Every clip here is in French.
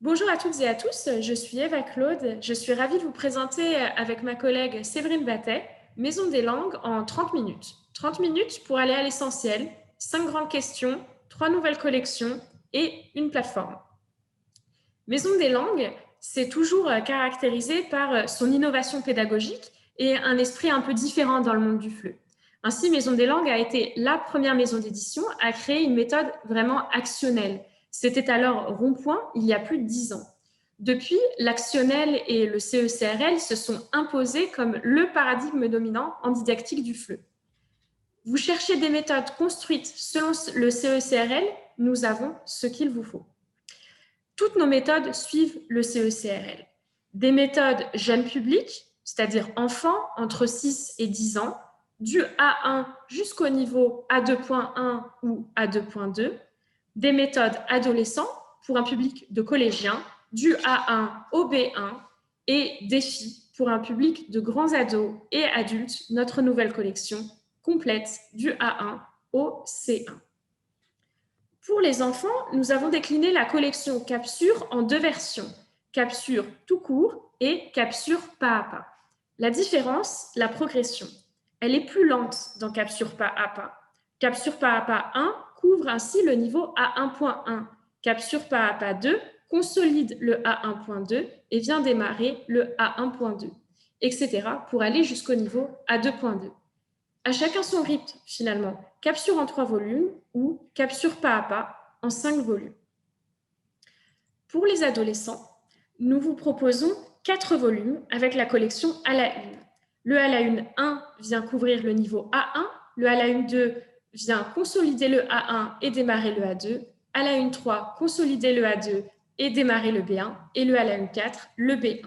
Bonjour à toutes et à tous, je suis Eva Claude. Je suis ravie de vous présenter avec ma collègue Séverine Battet, Maison des langues en 30 minutes. 30 minutes pour aller à l'essentiel, 5 grandes questions, 3 nouvelles collections et une plateforme. Maison des langues, c'est toujours caractérisé par son innovation pédagogique et un esprit un peu différent dans le monde du FLE. Ainsi, Maison des langues a été la première maison d'édition à créer une méthode vraiment actionnelle. C'était alors Rond-Point il y a plus de 10 ans. Depuis, l'actionnel et le CECRL se sont imposés comme le paradigme dominant en didactique du FLE. Vous cherchez des méthodes construites selon le CECRL, nous avons ce qu'il vous faut. Toutes nos méthodes suivent le CECRL. Des méthodes jeunes publics, c'est-à-dire enfants entre 6 et 10 ans, du A1 jusqu'au niveau A2.1 ou A2.2, des méthodes adolescents pour un public de collégiens, du A1 au B1, et défis pour un public de grands ados et adultes, notre nouvelle collection complète du A1 au C1. Pour les enfants, nous avons décliné la collection Capsure en 2 versions, Capsure tout court et Capsure pas à pas. La différence, la progression. Elle est plus lente dans Capsure pas à pas. Capsure pas à pas 1 couvre ainsi le niveau A1.1. Capsure pas à pas 2 consolide le A1.2 et vient démarrer le A1.2, etc. pour aller jusqu'au niveau A2.2. À chacun son rythme, finalement. Capsure en 3 volumes ou Capsure pas à pas en 5 volumes. Pour les adolescents, nous vous proposons 4 volumes avec la collection à la une. Le à la une 1 vient couvrir le niveau A1, le à la une 2 vient consolider le A1 et démarrer le A2, à la une 3 consolider le A2 et démarrer le B1, et le à la une 4 le B1.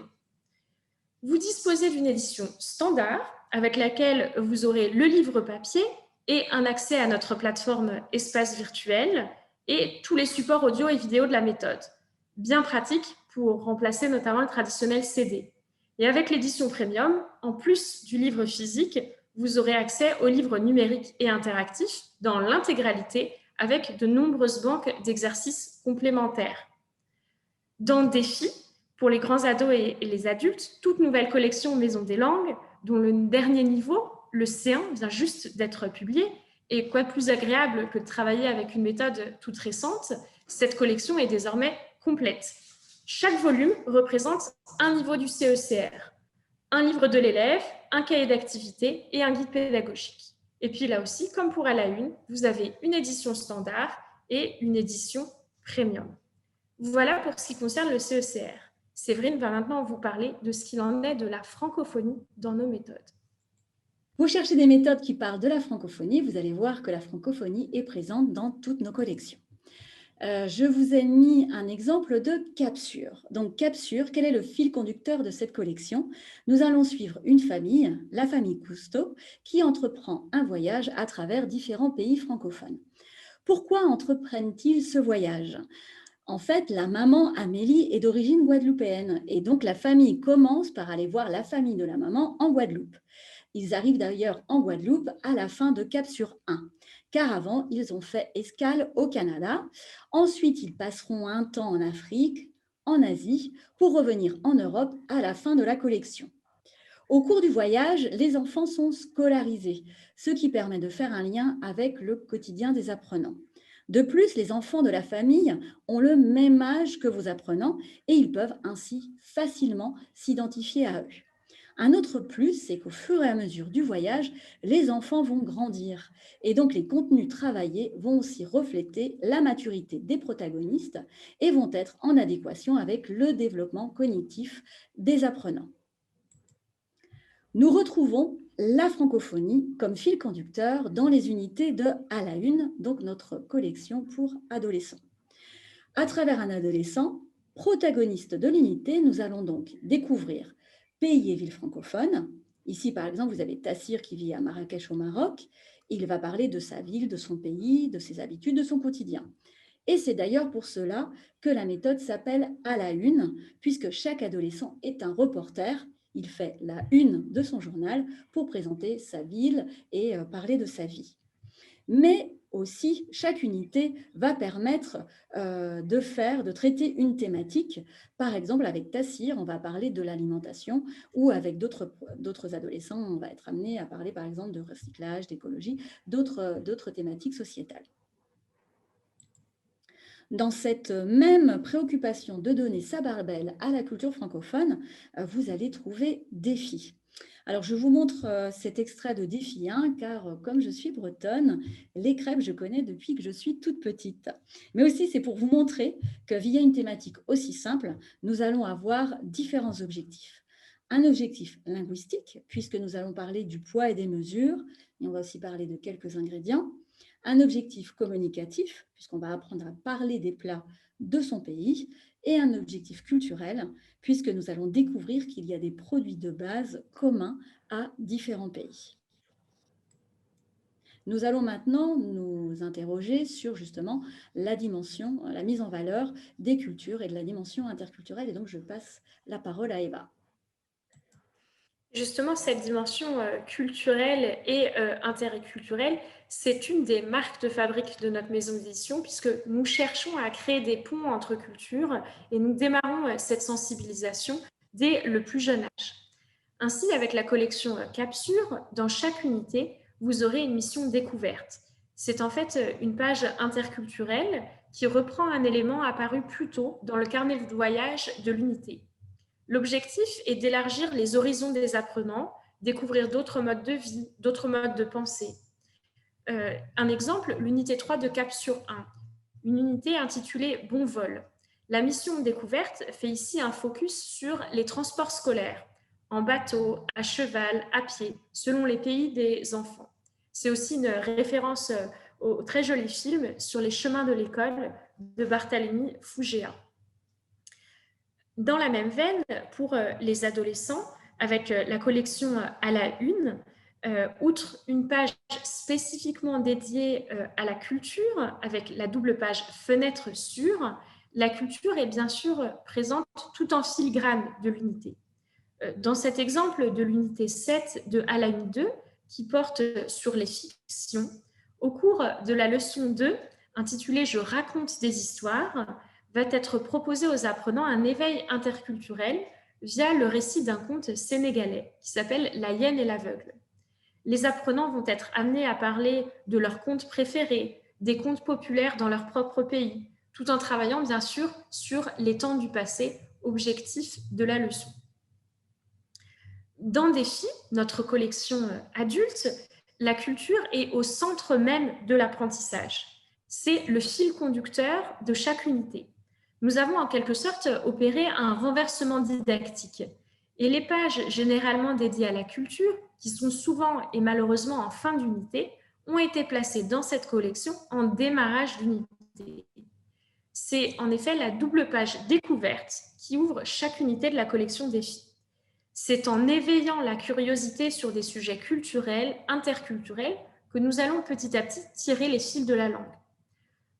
Vous disposez d'une édition standard avec laquelle vous aurez le livre papier et un accès à notre plateforme Espace Virtuel et tous les supports audio et vidéo de la méthode. Bien pratique pour remplacer notamment le traditionnel CD. Et avec l'édition premium, en plus du livre physique, vous aurez accès aux livres numériques et interactifs dans l'intégralité avec de nombreuses banques d'exercices complémentaires. Dans Défi, pour les grands ados et les adultes, toute nouvelle collection Maison des langues, dont le dernier niveau, le C1, vient juste d'être publié. Et quoi de plus agréable que de travailler avec une méthode toute récente, cette collection est désormais complète. Chaque volume représente un niveau du CECR, un livre de l'élève, un cahier d'activité et un guide pédagogique. Et puis là aussi, comme pour à la une, vous avez une édition standard et une édition premium. Voilà pour ce qui concerne le CECR. Séverine va maintenant vous parler de ce qu'il en est de la francophonie dans nos méthodes. Vous cherchez des méthodes qui parlent de la francophonie, vous allez voir que la francophonie est présente dans toutes nos collections. Je vous ai mis un exemple de Capsure. Donc Capsure, quel est le fil conducteur de cette collection? Nous allons suivre une famille, la famille Cousteau, qui entreprend un voyage à travers différents pays francophones. Pourquoi entreprennent-ils ce voyage? En fait, la maman Amélie est d'origine guadeloupéenne et donc la famille commence par aller voir la famille de la maman en Guadeloupe. Ils arrivent d'ailleurs en Guadeloupe à la fin de Capsure 1, car avant, ils ont fait escale au Canada. Ensuite, ils passeront un temps en Afrique, en Asie, pour revenir en Europe à la fin de la collection. Au cours du voyage, les enfants sont scolarisés, ce qui permet de faire un lien avec le quotidien des apprenants. De plus, les enfants de la famille ont le même âge que vos apprenants et ils peuvent ainsi facilement s'identifier à eux. Un autre plus, c'est qu'au fur et à mesure du voyage, les enfants vont grandir et donc les contenus travaillés vont aussi refléter la maturité des protagonistes et vont être en adéquation avec le développement cognitif des apprenants. Nous retrouvons la francophonie comme fil conducteur dans les unités de À la une, donc notre collection pour adolescents. À travers un adolescent, protagoniste de l'unité, nous allons donc découvrir pays et villes francophones. Ici, par exemple, vous avez Tassir qui vit à Marrakech au Maroc. Il va parler de sa ville, de son pays, de ses habitudes, de son quotidien. Et c'est d'ailleurs pour cela que la méthode s'appelle À la une, puisque chaque adolescent est un reporter. Il fait la une de son journal pour présenter sa ville et parler de sa vie. Mais aussi, chaque unité va permettre de traiter une thématique. Par exemple, avec Tassir, on va parler de l'alimentation, ou avec d'autres adolescents, on va être amené à parler, par exemple, de recyclage, d'écologie, d'autres thématiques sociétales. Dans cette même préoccupation de donner sa part belle à la culture francophone, vous allez trouver défi. Alors, je vous montre cet extrait de Défi 1, car comme je suis bretonne, les crêpes, je connais depuis que je suis toute petite. Mais aussi, c'est pour vous montrer que via une thématique aussi simple, nous allons avoir différents objectifs. Un objectif linguistique, puisque nous allons parler du poids et des mesures, et on va aussi parler de quelques ingrédients. Un objectif communicatif, puisqu'on va apprendre à parler des plats de son pays, et un objectif culturel, puisque nous allons découvrir qu'il y a des produits de base communs à différents pays. Nous allons maintenant nous interroger sur justement la dimension, la mise en valeur des cultures et de la dimension interculturelle. Et donc, je passe la parole à Eva. Justement, cette dimension culturelle et interculturelle, c'est une des marques de fabrique de notre maison d'édition, puisque nous cherchons à créer des ponts entre cultures et nous démarrons cette sensibilisation dès le plus jeune âge. Ainsi, avec la collection Capsure, dans chaque unité, vous aurez une mission découverte. C'est en fait une page interculturelle qui reprend un élément apparu plus tôt dans le carnet de voyage de l'unité. L'objectif est d'élargir les horizons des apprenants, découvrir d'autres modes de vie, d'autres modes de pensée. Un exemple, l'unité 3 de Capsure 1, une unité intitulée Bon vol. La mission de découverte fait ici un focus sur les transports scolaires, en bateau, à cheval, à pied, selon les pays des enfants. C'est aussi une référence au très joli film sur les chemins de l'école de Barthélemy Fougéa. Dans la même veine, pour les adolescents, avec la collection à la une, outre une page spécifiquement dédiée à la culture, avec la double page fenêtre sur, la culture est bien sûr présente tout en filigrane de l'unité. Dans cet exemple de l'unité 7 de à la une 2, qui porte sur les fictions, au cours de la leçon 2, intitulée « Je raconte des histoires », va être proposé aux apprenants un éveil interculturel via le récit d'un conte sénégalais qui s'appelle « La hyène et l'aveugle ». Les apprenants vont être amenés à parler de leurs contes préférés, des contes populaires dans leur propre pays, tout en travaillant bien sûr sur les temps du passé, objectif de la leçon. Dans Défi, notre collection adulte, la culture est au centre même de l'apprentissage. C'est le fil conducteur de chaque unité. Nous avons en quelque sorte opéré un renversement didactique. Et les pages généralement dédiées à la culture, qui sont souvent et malheureusement en fin d'unité, ont été placées dans cette collection en démarrage d'unité. C'est en effet la double page découverte qui ouvre chaque unité de la collection Défi. C'est en éveillant la curiosité sur des sujets culturels, interculturels, que nous allons petit à petit tirer les fils de la langue.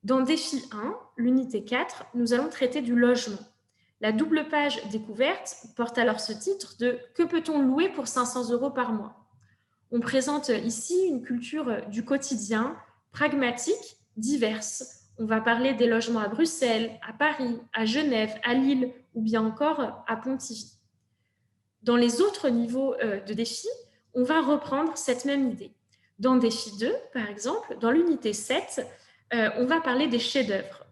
Dans Défi 1, l'unité 4, nous allons traiter du logement. La double page découverte porte alors ce titre de « Que peut-on louer pour 500 € par mois ?» On présente ici une culture du quotidien, pragmatique, diverse. On va parler des logements à Bruxelles, à Paris, à Genève, à Lille ou bien encore à Pontivy. Dans les autres niveaux de défi, on va reprendre cette même idée. Dans Défi 2, par exemple, dans l'unité 7, on va parler des chefs-d'œuvre.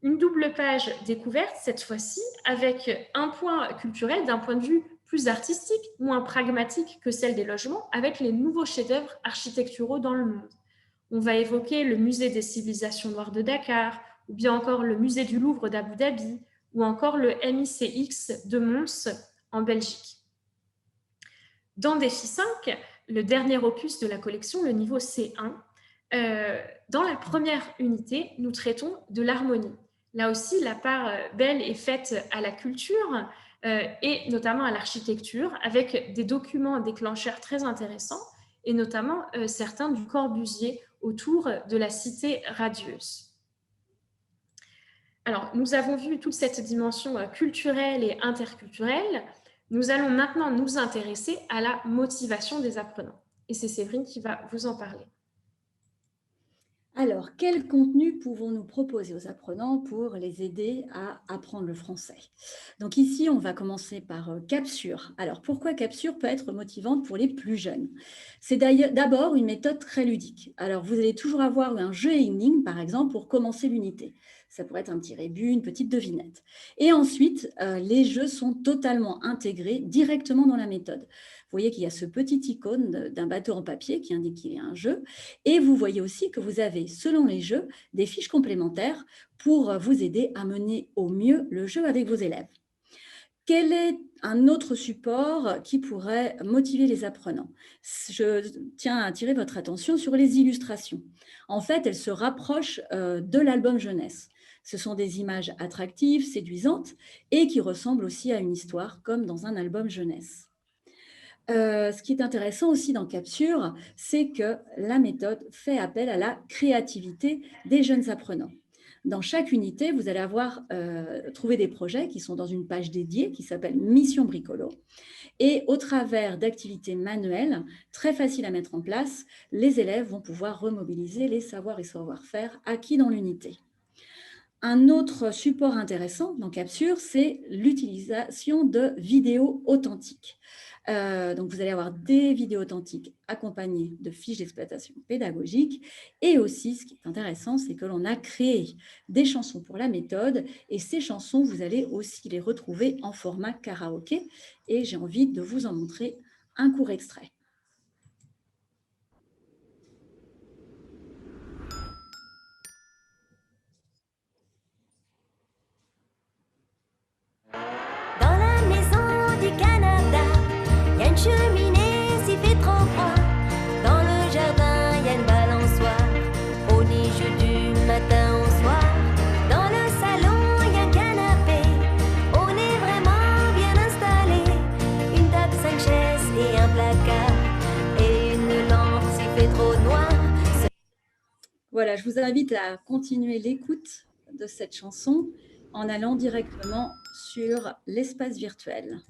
Une double page découverte, cette fois-ci, avec un point culturel d'un point de vue plus artistique, moins pragmatique que celle des logements, avec les nouveaux chefs-d'œuvre architecturaux dans le monde. On va évoquer le musée des civilisations noires de Dakar, ou bien encore le musée du Louvre d'Abu Dhabi, ou encore le MICX de Mons en Belgique. Dans Défi 5, le dernier opus de la collection, le niveau C1, dans la première unité, nous traitons de l'harmonie. Là aussi, la part belle est faite à la culture et notamment à l'architecture, avec des documents déclencheurs très intéressants, et notamment certains du Corbusier autour de la cité radieuse. Alors, nous avons vu toute cette dimension culturelle et interculturelle. Nous allons maintenant nous intéresser à la motivation des apprenants. Et c'est Séverine qui va vous en parler. Alors, quel contenu pouvons-nous proposer aux apprenants pour les aider à apprendre le français? Donc ici, on va commencer par Capsure. Alors, pourquoi Capsure peut être motivante pour les plus jeunes? C'est d'ailleurs d'abord une méthode très ludique. Alors, vous allez toujours avoir un jeu énigme, par exemple, pour commencer l'unité. Ça pourrait être un petit rébut, une petite devinette. Et ensuite, les jeux sont totalement intégrés directement dans la méthode. Vous voyez qu'il y a ce petit icône d'un bateau en papier qui indique qu'il y a un jeu. Et vous voyez aussi que vous avez, selon les jeux, des fiches complémentaires pour vous aider à mener au mieux le jeu avec vos élèves. Quel est un autre support qui pourrait motiver les apprenants? Je tiens à attirer votre attention sur les illustrations. En fait, elles se rapprochent de l'album jeunesse. Ce sont des images attractives, séduisantes et qui ressemblent aussi à une histoire comme dans un album jeunesse. Ce qui est intéressant aussi dans Capsure, c'est que la méthode fait appel à la créativité des jeunes apprenants. Dans chaque unité, vous allez avoir trouvé des projets qui sont dans une page dédiée qui s'appelle Mission Bricolo. Et au travers d'activités manuelles très faciles à mettre en place, les élèves vont pouvoir remobiliser les savoirs et savoir-faire acquis dans l'unité. Un autre support intéressant dans Capsure, c'est l'utilisation de vidéos authentiques. Donc, vous allez avoir des vidéos authentiques accompagnées de fiches d'exploitation pédagogique. Et aussi, ce qui est intéressant, c'est que l'on a créé des chansons pour la méthode. Et ces chansons, vous allez aussi les retrouver en format karaoké. Et j'ai envie de vous en montrer un court extrait. Dans la maison du Canada, y a une cheminée s'il fait trop froid. Dans le jardin, y a une balançoire. On y joue du matin au soir. Dans le salon, y a un canapé. On est vraiment bien installé. Une table, 5 chaises et un placard. Et une lampe s'il fait trop noir. Voilà, je vous invite à continuer l'écoute de cette chanson en allant directement sur l'espace virtuel.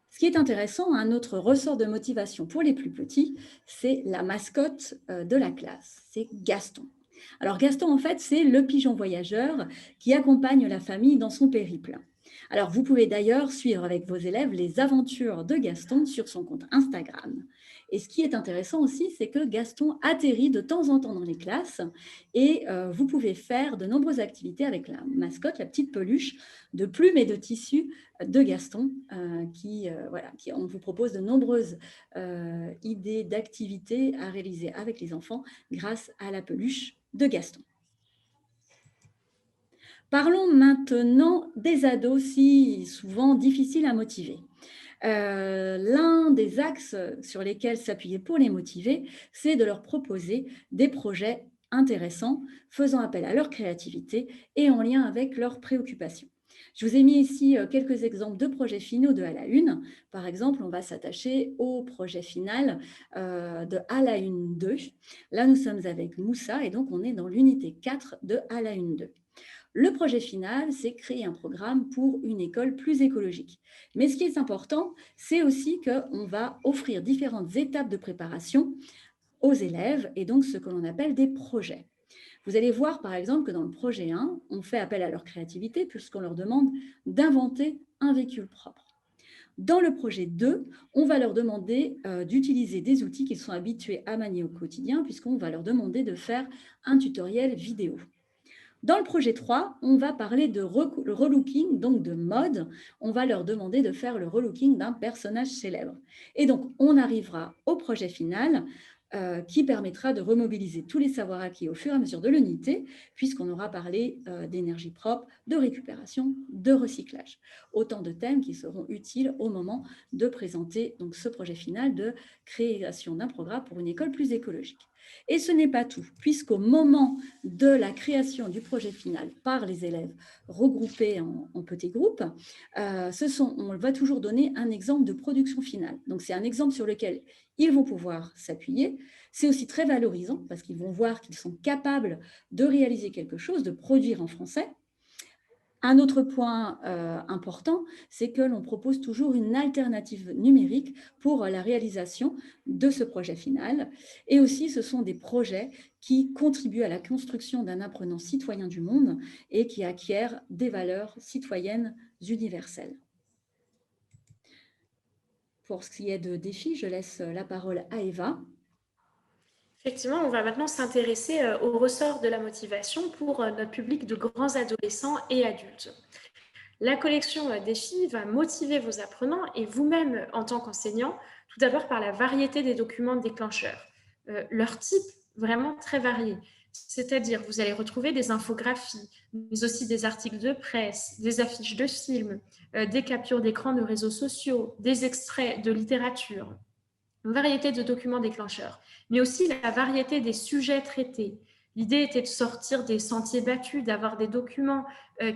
Ce qui est intéressant, un autre ressort de motivation pour les plus petits, c'est la mascotte de la classe, c'est Gaston. Alors Gaston, en fait, c'est le pigeon voyageur qui accompagne la famille dans son périple. Alors vous pouvez d'ailleurs suivre avec vos élèves les aventures de Gaston sur son compte Instagram. Et ce qui est intéressant aussi, c'est que Gaston atterrit de temps en temps dans les classes et vous pouvez faire de nombreuses activités avec la mascotte, la petite peluche de plumes et de tissus de Gaston, on vous propose de nombreuses idées d'activités à réaliser avec les enfants grâce à la peluche de Gaston. Parlons maintenant des ados si souvent difficiles à motiver. L'un des axes sur lesquels s'appuyer pour les motiver, c'est de leur proposer des projets intéressants, faisant appel à leur créativité et en lien avec leurs préoccupations. Je vous ai mis ici quelques exemples de projets finaux de À la Une. Par exemple, on va s'attacher au projet final de À la Une 2. Là, nous sommes avec Moussa et donc on est dans l'unité 4 de À la Une 2. Le projet final, c'est créer un programme pour une école plus écologique. Mais ce qui est important, c'est aussi qu'on va offrir différentes étapes de préparation aux élèves et donc ce que l'on appelle des projets. Vous allez voir par exemple que dans le projet 1, on fait appel à leur créativité puisqu'on leur demande d'inventer un véhicule propre. Dans le projet 2, on va leur demander d'utiliser des outils qu'ils sont habitués à manier au quotidien puisqu'on va leur demander de faire un tutoriel vidéo. Dans le projet 3, on va parler de relooking, donc de mode. On va leur demander de faire le relooking d'un personnage célèbre. Et donc, on arrivera au projet final qui permettra de remobiliser tous les savoirs acquis au fur et à mesure de l'unité, puisqu'on aura parlé d'énergie propre, de récupération, de recyclage. Autant de thèmes qui seront utiles au moment de présenter donc, ce projet final de création d'un programme pour une école plus écologique. Et ce n'est pas tout, puisqu'au moment de la création du projet final par les élèves regroupés en petits groupes, on va toujours donner un exemple de production finale. Donc, c'est un exemple sur lequel ils vont pouvoir s'appuyer. C'est aussi très valorisant parce qu'ils vont voir qu'ils sont capables de réaliser quelque chose, de produire en français. Un autre point important, c'est que l'on propose toujours une alternative numérique pour la réalisation de ce projet final. Et aussi, ce sont des projets qui contribuent à la construction d'un apprenant citoyen du monde et qui acquièrent des valeurs citoyennes universelles. Pour ce qui est de défis, je laisse la parole à Eva. Effectivement, on va maintenant s'intéresser au ressort de la motivation pour notre public de grands adolescents et adultes. La collection Défis va motiver vos apprenants et vous-même en tant qu'enseignant, tout d'abord par la variété des documents déclencheurs. Leur type vraiment très varié. C'est-à-dire, vous allez retrouver des infographies, mais aussi des articles de presse, des affiches de films, des captures d'écran de réseaux sociaux, des extraits de littérature, une variété de documents déclencheurs, mais aussi la variété des sujets traités. L'idée était de sortir des sentiers battus, d'avoir des documents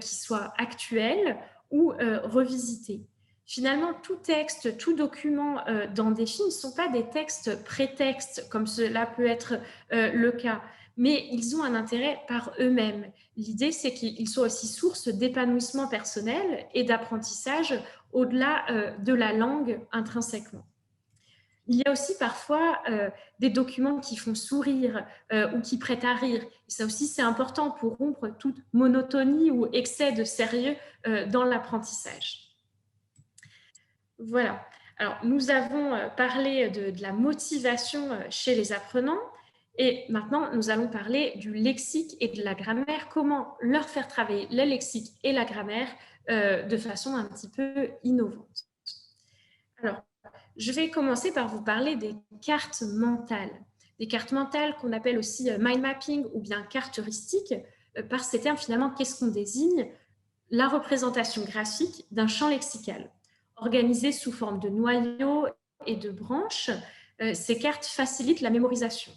qui soient actuels ou revisités. Finalement, tout texte, tout document dans Défis ne sont pas des textes prétextes, comme cela peut être le cas, mais ils ont un intérêt par eux-mêmes. L'idée, c'est qu'ils soient aussi source d'épanouissement personnel et d'apprentissage au-delà de la langue intrinsèquement. Il y a aussi parfois des documents qui font sourire ou qui prêtent à rire. Et ça aussi, c'est important pour rompre toute monotonie ou excès de sérieux dans l'apprentissage. Voilà. Alors, nous avons parlé de la motivation chez les apprenants et maintenant, nous allons parler du lexique et de la grammaire. Comment leur faire travailler le lexique et la grammaire de façon un petit peu innovante. Alors, je vais commencer par vous parler des cartes mentales. Des cartes mentales qu'on appelle aussi mind mapping ou bien cartes heuristiques. Par ces termes, finalement, qu'est-ce qu'on désigne? La représentation graphique d'un champ lexical. Organisé sous forme de noyaux et de branches, ces cartes facilitent la mémorisation.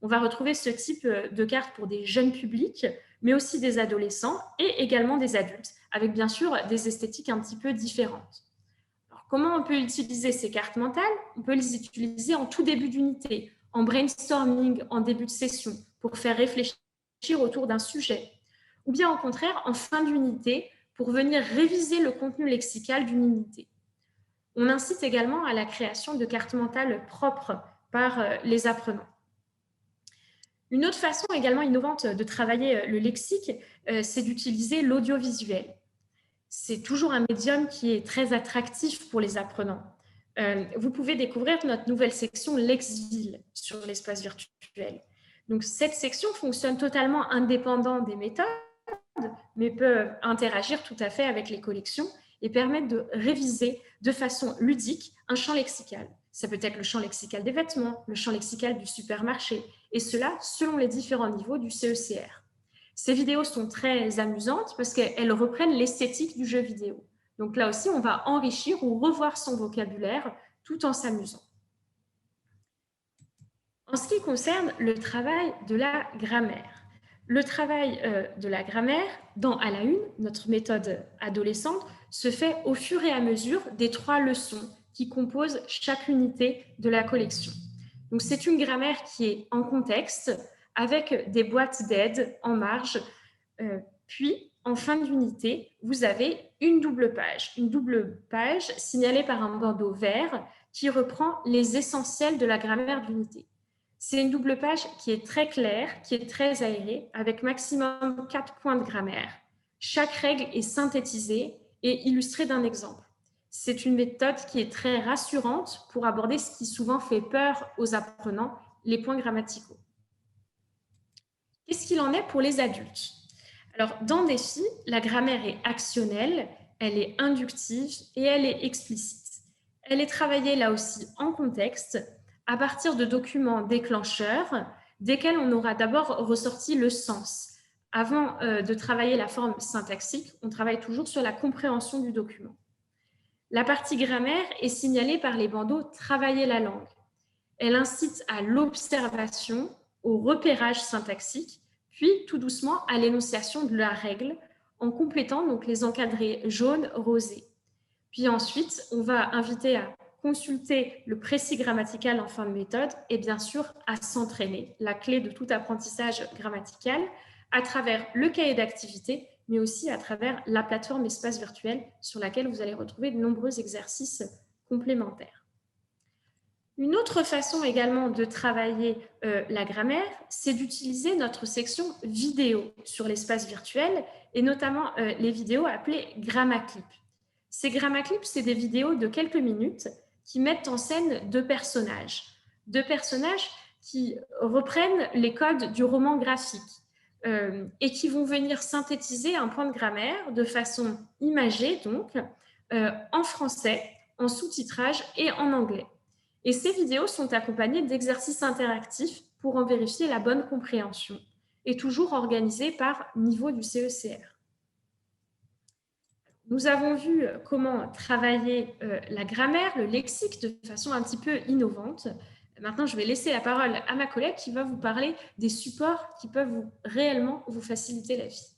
On va retrouver ce type de cartes pour des jeunes publics, mais aussi des adolescents et également des adultes, avec bien sûr des esthétiques un petit peu différentes. Alors, comment on peut utiliser ces cartes mentales? On peut les utiliser en tout début d'unité, en brainstorming, en début de session, pour faire réfléchir autour d'un sujet. Ou bien au contraire, en fin d'unité, pour venir réviser le contenu lexical d'une unité. On incite également à la création de cartes mentales propres par les apprenants. Une autre façon également innovante de travailler le lexique, c'est d'utiliser l'audiovisuel. C'est toujours un médium qui est très attractif pour les apprenants. Vous pouvez découvrir notre nouvelle section Lexville sur l'espace virtuel. Donc, cette section fonctionne totalement indépendant des méthodes, mais peut interagir tout à fait avec les collections et permettre de réviser de façon ludique un champ lexical. Ça peut être le champ lexical des vêtements, le champ lexical du supermarché, et cela selon les différents niveaux du CECR. Ces vidéos sont très amusantes parce qu'elles reprennent l'esthétique du jeu vidéo. Donc là aussi, on va enrichir ou revoir son vocabulaire tout en s'amusant. En ce qui concerne le travail de la grammaire, le travail de la grammaire dans À la Une, notre méthode adolescente, se fait au fur et à mesure des 3 leçons qui composent chaque unité de la collection. Donc, c'est une grammaire qui est en contexte, avec des boîtes d'aide en marge. Puis, en fin d'unité, vous avez une double page signalée par un bandeau vert qui reprend les essentiels de la grammaire d'unité. C'est une double page qui est très claire, qui est très aérée, avec maximum 4 points de grammaire. Chaque règle est synthétisée et illustrée d'un exemple. C'est une méthode qui est très rassurante pour aborder ce qui souvent fait peur aux apprenants, les points grammaticaux. Qu'est-ce qu'il en est pour les adultes? Alors, dans Défis, la grammaire est actionnelle, elle est inductive et elle est explicite. Elle est travaillée là aussi en contexte, à partir de documents déclencheurs, desquels on aura d'abord ressorti le sens. Avant de travailler la forme syntaxique, on travaille toujours sur la compréhension du document. La partie grammaire est signalée par les bandeaux « Travailler la langue ». Elle incite à l'observation, au repérage syntaxique, puis tout doucement à l'énonciation de la règle, en complétant donc les encadrés jaunes, rosés. Puis ensuite, on va inviter à consulter le précis grammatical en fin de méthode et bien sûr à s'entraîner, la clé de tout apprentissage grammatical, à travers le cahier d'activité mais aussi à travers la plateforme Espace Virtuel sur laquelle vous allez retrouver de nombreux exercices complémentaires. Une autre façon également de travailler la grammaire, c'est d'utiliser notre section vidéo sur l'espace virtuel et notamment les vidéos appelées GrammaClip. Ces GrammaClips, c'est des vidéos de quelques minutes qui mettent en scène deux personnages qui reprennent les codes du roman graphique et qui vont venir synthétiser un point de grammaire de façon imagée, donc, en français, en sous-titrage et en anglais. Et ces vidéos sont accompagnées d'exercices interactifs pour en vérifier la bonne compréhension et toujours organisées par niveau du CECR. Nous avons vu comment travailler la grammaire, le lexique de façon un petit peu innovante. Maintenant, je vais laisser la parole à ma collègue qui va vous parler des supports qui peuvent réellement vous faciliter la vie.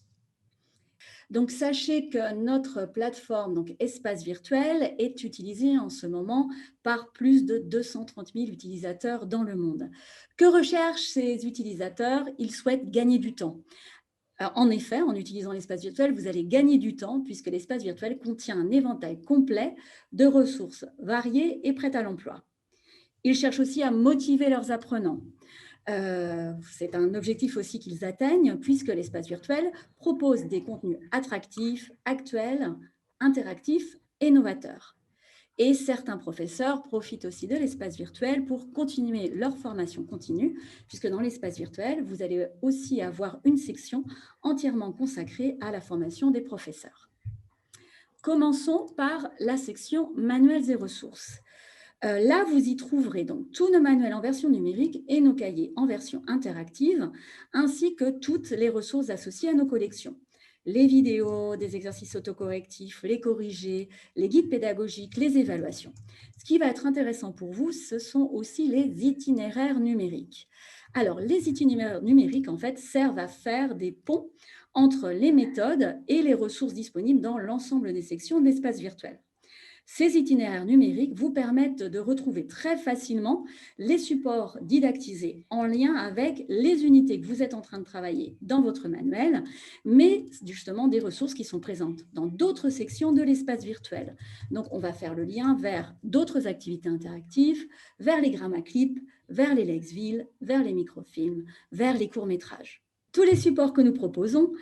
Donc, sachez que notre plateforme, donc Espace Virtuel, est utilisée en ce moment par plus de 230 000 utilisateurs dans le monde. Que recherchent ces utilisateurs? Ils souhaitent gagner du temps. En effet, en utilisant l'espace virtuel, vous allez gagner du temps puisque l'espace virtuel contient un éventail complet de ressources variées et prêtes à l'emploi. Ils cherchent aussi à motiver leurs apprenants. C'est un objectif aussi qu'ils atteignent puisque l'espace virtuel propose des contenus attractifs, actuels, interactifs et novateurs. Et certains professeurs profitent aussi de l'espace virtuel pour continuer leur formation continue, puisque dans l'espace virtuel, vous allez aussi avoir une section entièrement consacrée à la formation des professeurs. Commençons par la section manuels et ressources. Là, vous y trouverez donc tous nos manuels en version numérique et nos cahiers en version interactive, ainsi que toutes les ressources associées à nos collections. Les vidéos, des exercices autocorrectifs, les corrigés, les guides pédagogiques, les évaluations. Ce qui va être intéressant pour vous, ce sont aussi les itinéraires numériques. Alors, les itinéraires numériques, en fait, servent à faire des ponts entre les méthodes et les ressources disponibles dans l'ensemble des sections de l'espace virtuel. Ces itinéraires numériques vous permettent de retrouver très facilement les supports didactisés en lien avec les unités que vous êtes en train de travailler dans votre manuel, mais justement des ressources qui sont présentes dans d'autres sections de l'espace virtuel. Donc, on va faire le lien vers d'autres activités interactives, vers les GrammaClips, vers les Lexville, vers les microfilms, vers les courts-métrages. Tous les supports que nous proposons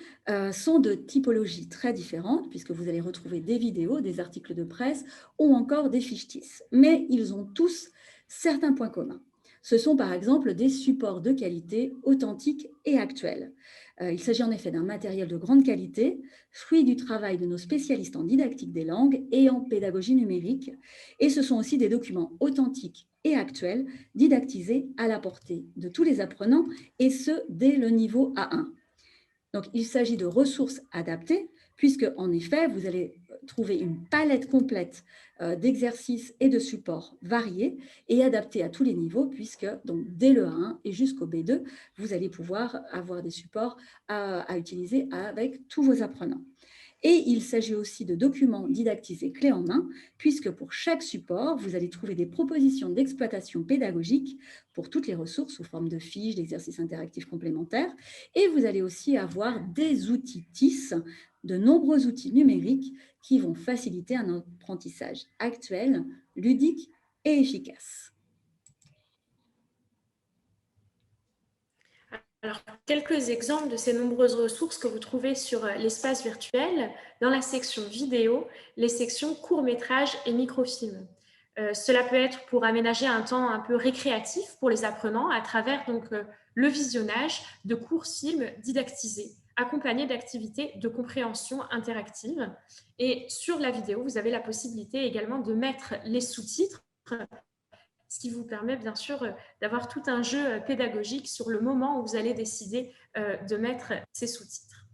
sont de typologies très différentes, puisque vous allez retrouver des vidéos, des articles de presse ou encore des fiches TIS. Mais ils ont tous certains points communs. Ce sont par exemple des supports de qualité authentiques et actuels. Il s'agit en effet d'un matériel de grande qualité, fruit du travail de nos spécialistes en didactique des langues et en pédagogie numérique. Et ce sont aussi des documents authentiques et actuels, didactisés à la portée de tous les apprenants, et ce, dès le niveau A1. Donc, il s'agit de ressources adaptées, puisque, en effet, vous allez trouver une palette complète d'exercices et de supports variés et adaptés à tous les niveaux, puisque, donc, dès le A1 et jusqu'au B2, vous allez pouvoir avoir des supports à utiliser avec tous vos apprenants. Et il s'agit aussi de documents didactisés clés en main, puisque pour chaque support, vous allez trouver des propositions d'exploitation pédagogique pour toutes les ressources sous forme de fiches, d'exercices interactifs complémentaires. Et vous allez aussi avoir des outils TIS, de nombreux outils numériques qui vont faciliter un apprentissage actuel, ludique et efficace. Alors, quelques exemples de ces nombreuses ressources que vous trouvez sur l'espace virtuel dans la section vidéo, les sections courts-métrages et microfilms. Cela peut être pour aménager un temps un peu récréatif pour les apprenants à travers donc, le visionnage de courts films didactisés, accompagnés d'activités de compréhension interactive. Et sur la vidéo, vous avez la possibilité également de mettre les sous-titres, ce qui vous permet bien sûr d'avoir tout un jeu pédagogique sur le moment où vous allez décider de mettre ces sous-titres.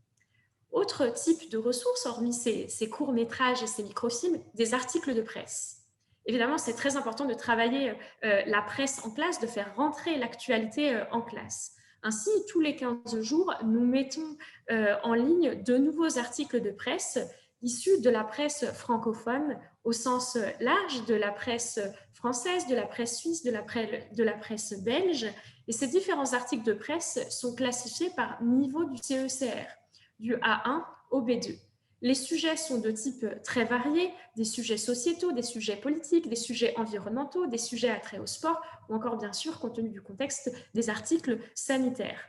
Autre type de ressources, hormis ces courts-métrages et ces microfilms, des articles de presse. Évidemment, c'est très important de travailler la presse en classe, de faire rentrer l'actualité en classe. Ainsi, tous les 15 jours, nous mettons en ligne de nouveaux articles de presse issus de la presse francophone au sens large, de la presse française, de la presse suisse, de la presse belge. Et ces différents articles de presse sont classifiés par niveau du CECR, du A1 au B2. Les sujets sont de type très varié, des sujets sociétaux, des sujets politiques, des sujets environnementaux, des sujets attrait au sport, ou encore bien sûr, compte tenu du contexte, des articles sanitaires.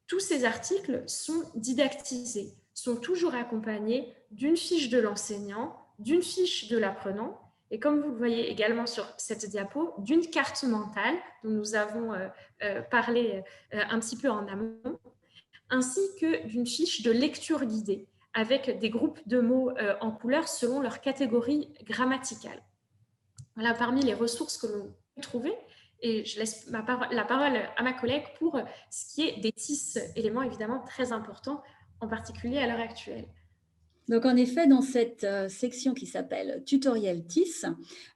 Tous ces articles sont didactisés, sont toujours accompagnés d'une fiche de l'enseignant, d'une fiche de l'apprenant, et comme vous le voyez également sur cette diapo, d'une carte mentale dont nous avons parlé un petit peu en amont, ainsi que d'une fiche de lecture guidée avec des groupes de mots en couleur selon leur catégorie grammaticale. Voilà parmi les ressources que l'on peut trouver. Et je laisse la parole à ma collègue pour ce qui est des TIS, éléments évidemment très importants, en particulier à l'heure actuelle. Donc, en effet, dans cette section qui s'appelle Tutoriel TIS,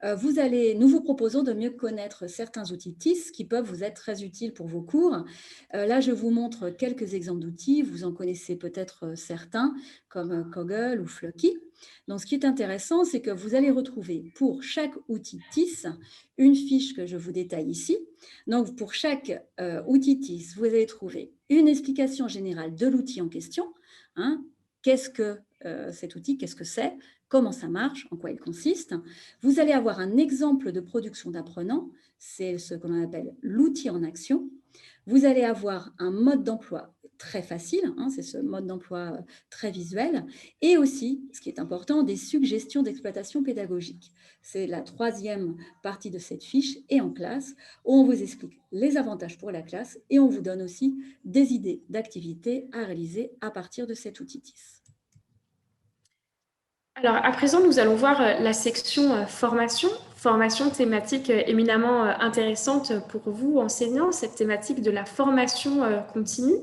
nous vous proposons de mieux connaître certains outils TIS qui peuvent vous être très utiles pour vos cours. Là, je vous montre quelques exemples d'outils. Vous en connaissez peut-être certains, comme Kaggle ou Flocky. Donc, ce qui est intéressant, c'est que vous allez retrouver pour chaque outil TIS une fiche que je vous détaille ici. Donc, pour chaque outil TIS, vous allez trouver une explication générale de l'outil en question. Qu'est-ce que cet outil, qu'est-ce que c'est, comment ça marche, en quoi il consiste. Vous allez avoir un exemple de production d'apprenant, c'est ce qu'on appelle l'outil en action. Vous allez avoir un mode d'emploi très facile, c'est ce mode d'emploi très visuel, et aussi, ce qui est important, des suggestions d'exploitation pédagogique. C'est la troisième partie de cette fiche, et en classe, où on vous explique les avantages pour la classe, et on vous donne aussi des idées d'activités à réaliser à partir de cet outil TIS. Alors, à présent, nous allons voir la section formation thématique éminemment intéressante pour vous, enseignants, cette thématique de la formation continue.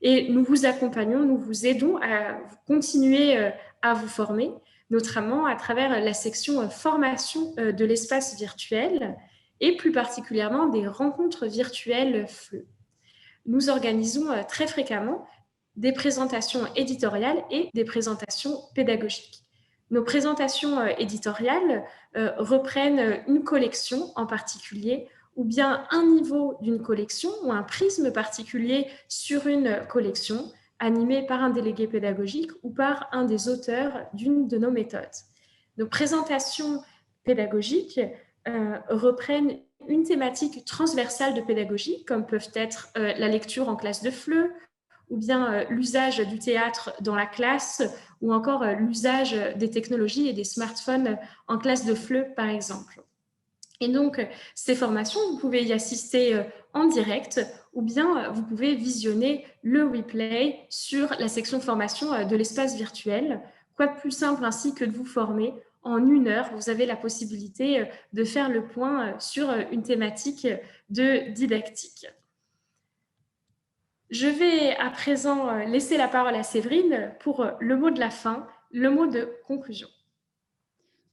Et nous vous accompagnons, nous vous aidons à continuer à vous former, notamment à travers la section formation de l'espace virtuel et plus particulièrement des rencontres virtuelles FLE. Nous organisons très fréquemment des présentations éditoriales et des présentations pédagogiques. Nos présentations éditoriales reprennent une collection en particulier ou bien un niveau d'une collection ou un prisme particulier sur une collection animé par un délégué pédagogique ou par un des auteurs d'une de nos méthodes. Nos présentations pédagogiques reprennent une thématique transversale de pédagogie, comme peuvent être la lecture en classe de FLE, ou bien l'usage du théâtre dans la classe, ou encore l'usage des technologies et des smartphones en classe de FLE, par exemple. Et donc, ces formations, vous pouvez y assister en direct, ou bien vous pouvez visionner le replay sur la section formation de l'espace virtuel. Quoi de plus simple ainsi que de vous former en 1 heure, vous avez la possibilité de faire le point sur une thématique de didactique. Je vais à présent laisser la parole à Séverine pour le mot de la fin, le mot de conclusion.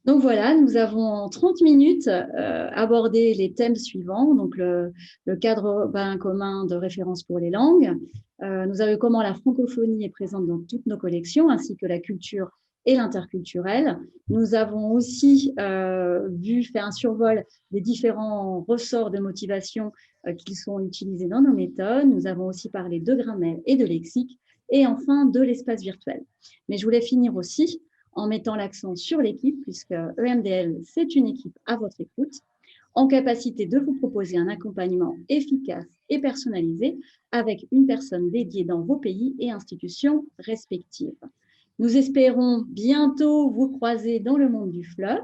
Donc voilà, nous avons en 30 minutes abordé les thèmes suivants, donc le cadre urbain commun de référence pour les langues. Nous avons vu comment la francophonie est présente dans toutes nos collections, ainsi que la culture et l'interculturel. Nous avons aussi fait un survol des différents ressorts de motivation qui sont utilisés dans nos méthodes. Nous avons aussi parlé de grammaire et de lexique, et enfin de l'espace virtuel. Mais je voulais finir aussi en mettant l'accent sur l'équipe, puisque EMDL, c'est une équipe à votre écoute, en capacité de vous proposer un accompagnement efficace et personnalisé avec une personne dédiée dans vos pays et institutions respectives. Nous espérons bientôt vous croiser dans le monde du FLE.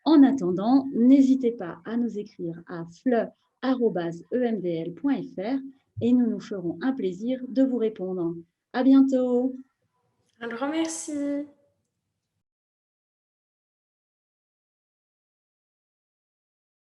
En attendant, n'hésitez pas à nous écrire à fleu@emdl.fr et nous nous ferons un plaisir de vous répondre. À bientôt. Un grand merci.